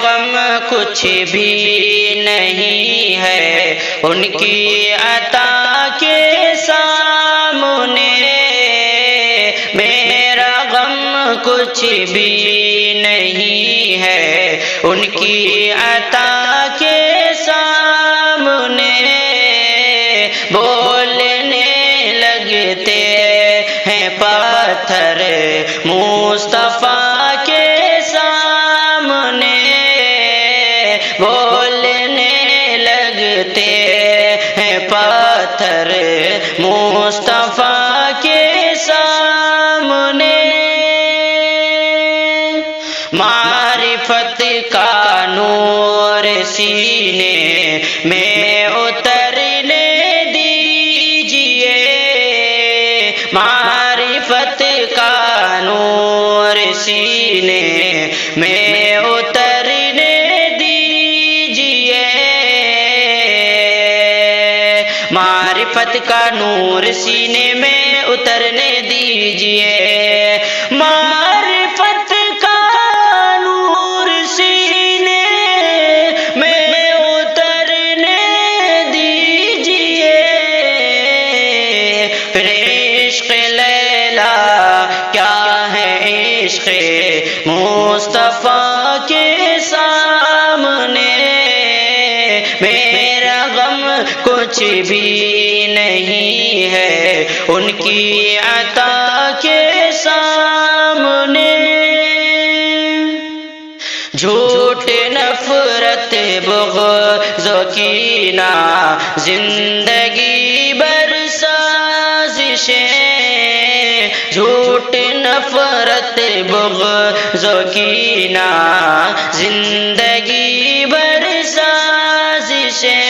غم کچھ بھی نہیں ہے ان کی عطا کے سامنے، میرا غم کچھ بھی نہیں ہے ان کی عطا کے سامنے، بولنے لگتے ہیں پتھر مصطفیٰ کے سامنے، بولنے لگتے ہیں پتھر مصطفیٰ کے سامنے، معرفت کا نور سینے میں اترنے دیجئے، معرفت کا نور سینے میں اترنے دیجئے، معرفت کا نور سینے میں اترنے دیجئے، معرفت کا نور سینے میں اترنے دیجئے، پھر عشق لیلا کیا ہے عشق مصطفیٰ کے سامنے، میرا غم کچھ بھی نہیں ہے ان کی عطا کے سامنے، جھوٹ نفرت بغض و کینہ زندگی بھر سازشیں، جھوٹ نفرت بغض و کینہ زندگی بھر سازشیں،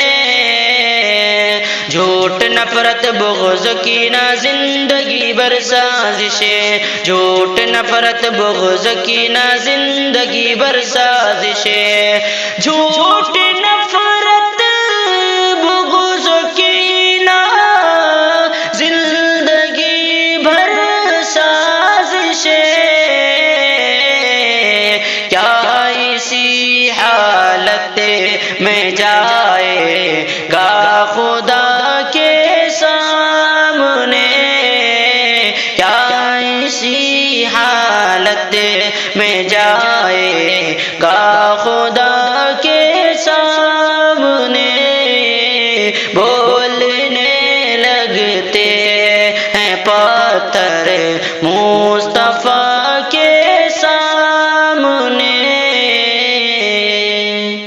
جھوٹ نفرت بغض کینہ زندگی بھر سازشیں، جھوٹ نفرت بغض کینہ زندگی بھر سازشیں، جھوٹ نفرت بغض کینہ زندگی بھر سازشیں، کیا اسی حالت میں جائے